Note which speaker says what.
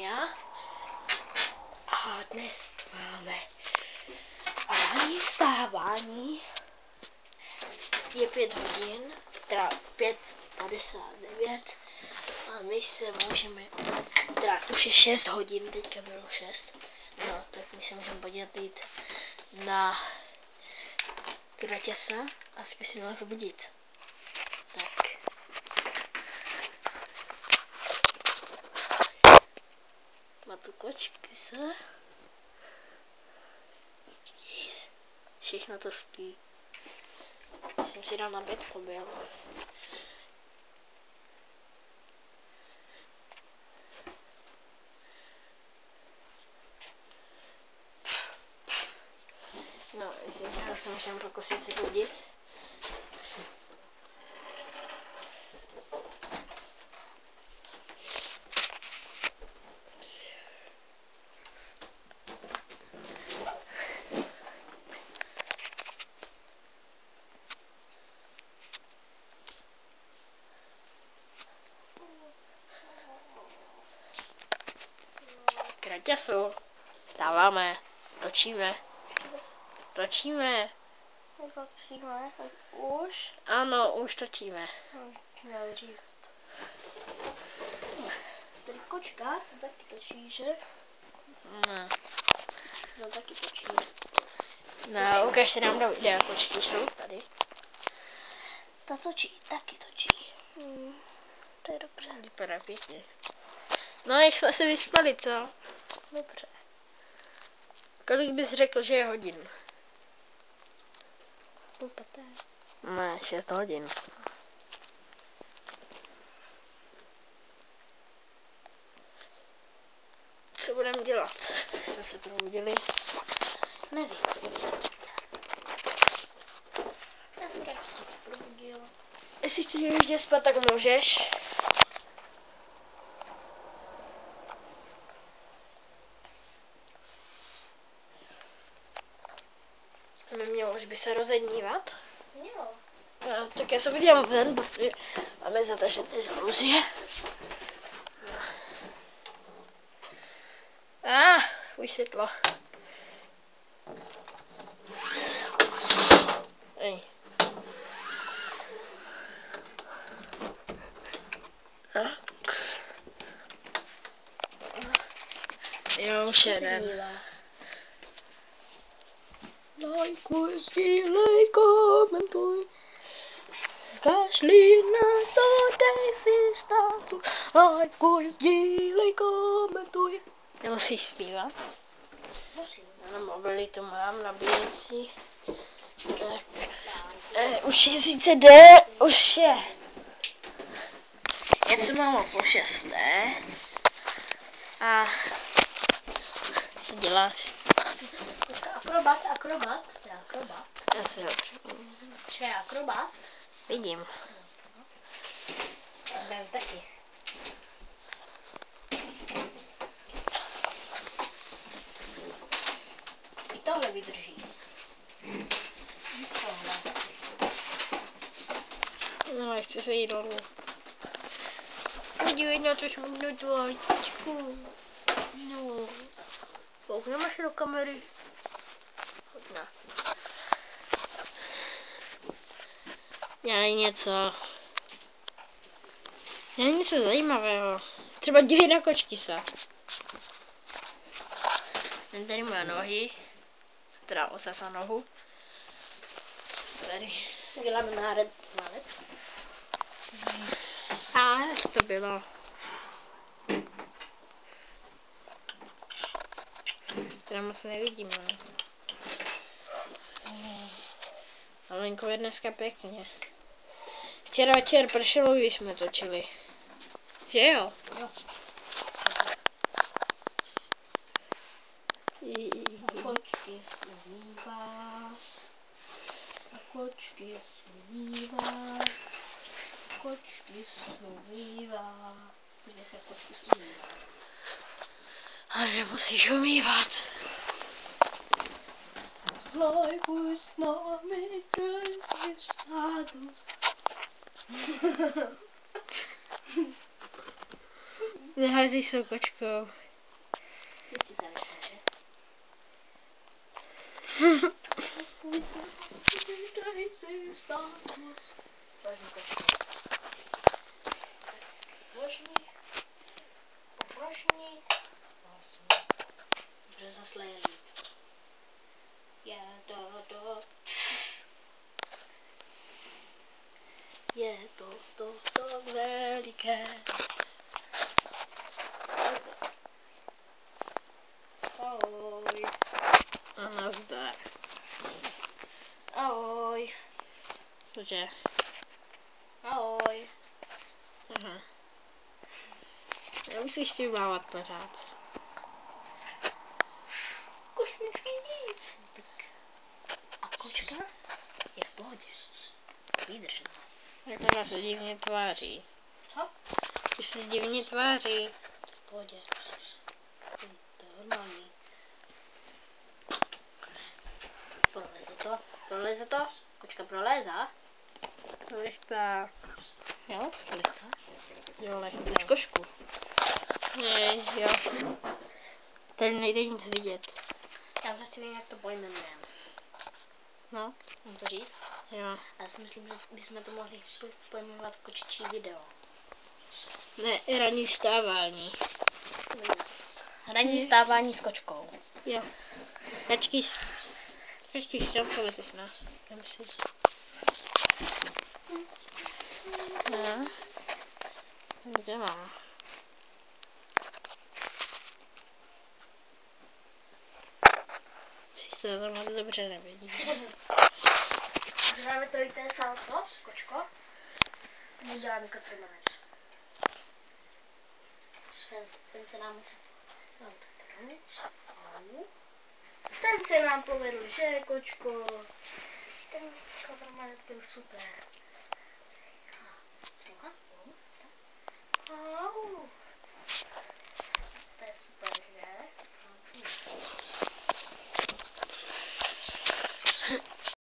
Speaker 1: Maja a dnes máme ranní vstávání. Je 5 hodin, teda 5:59 a my se můžeme, teda už je 6 hodin, teďka bylo 6, no tak my se můžeme podívat jít na kraťasa a zkusíme vás budit. Tak. Má tu kočky se. Yes. Všechno to spí. Já jsem si dal na bětko byl. No, myslím, že se můžeme pokusit si budit. Kraťasu, vstáváme, točíme. Točíme.
Speaker 2: Točíme, už?
Speaker 1: Ano, už točíme.
Speaker 2: Měl říct. Tady kočka, to taky točí, že?
Speaker 1: Ne.
Speaker 2: No taky točí.
Speaker 1: No, ukažte nám do videa, kočky jsou tady.
Speaker 2: Ta točí, taky točí. To je dobře.
Speaker 1: Vypadá pěkně. No, jak jsme se vyspali, co?
Speaker 2: Dobře.
Speaker 1: Kolik bys řekl, že je hodin?
Speaker 2: 5:30.
Speaker 1: Ne, 6 hodin. Co budeme dělat? Jsme se probudili.
Speaker 2: Nevím. Já jsem taky se probudila.
Speaker 1: Jestli chceš jít spát, tak můžeš. Nemělo už by se rozednívat.
Speaker 2: Jo.
Speaker 1: No, tak já se podívám ven, protože máme zatažené žaluzie. Už světlo. Ej. Tak. Jo, už jeden. Lajkuj, sdílej, komentuj. Kašli na to, dej si státu. Lajkuj, sdílej, komentuj. Nemusíš zpívat?
Speaker 2: Musím.
Speaker 1: Na mobily to mám nabíjecí. Tak. Už je sice jde, už je. Něco mám o 5:30. A co děláš?
Speaker 2: Akrobat. To je akrobat.
Speaker 1: Já si ho
Speaker 2: Co je akrobat?
Speaker 1: vidím.
Speaker 2: Jdem taky. I tohle vydrží. Tohle.
Speaker 1: No, chci se jít dolů. Podívej na to šmudnou tváčku. No. Koukneme se do kamery. Hodná. Dělej něco. Dělej něco zajímavého. Třeba dívej na kočky se. Ten tady má nohy. Teda osasa nohu. Tady.
Speaker 2: Děláme náred.
Speaker 1: Jak to bylo? Teda moc nevidíme. Ale venku je dneska pěkně. Včera večer pršelo, když jsme točili. Že jo?
Speaker 2: Jo. Kočky zpívá. Kočky zpívá. Kočky zpívá. Kde se kočky zpívá?
Speaker 1: Ale nemusíš umývat.
Speaker 2: Lajkuj s námi, dej si status.
Speaker 1: Nehází s tou kočkou. Ještě se nechme, že? Vážný kočky. Popražní. Dobře, zasle je líp. Je to veliké. Ahoj.
Speaker 2: A nazdar.
Speaker 1: Ahoj.
Speaker 2: Cože?
Speaker 1: Ahoj.
Speaker 2: Aha. Nemusíš tím mávat pořád.
Speaker 1: Kosmický víc. A kočka je v pohodě. Výdržná.
Speaker 2: Jak ona se divně tváří.
Speaker 1: Co?
Speaker 2: Ty se divně tváří.
Speaker 1: V pohodě. To je normální. Proleze to? Kočka prolézá?
Speaker 2: Lehká.
Speaker 1: Jo, lehká.
Speaker 2: Jo, lehká.
Speaker 1: Košku.
Speaker 2: Jej, jo. Tady nejde nic vidět.
Speaker 1: Já už si vím, jak to pojmenujeme.
Speaker 2: No,
Speaker 1: Mám to říct?
Speaker 2: jo.
Speaker 1: Já si myslím, že bychom to mohli pojmenovat kočičí video.
Speaker 2: Ne, ranní vstávání.
Speaker 1: Ranní stávání s kočkou.
Speaker 2: Jo. Počkej, tam to vysekne. Vem si. No. Kde mám? Se to moc dobře nevidí.
Speaker 1: Děláme trojité salto, kočko. Uděláme kotrmelec. Ten se nám... Ten se nám povedl, že, kočko? Ten kotrmelec byl super. Au.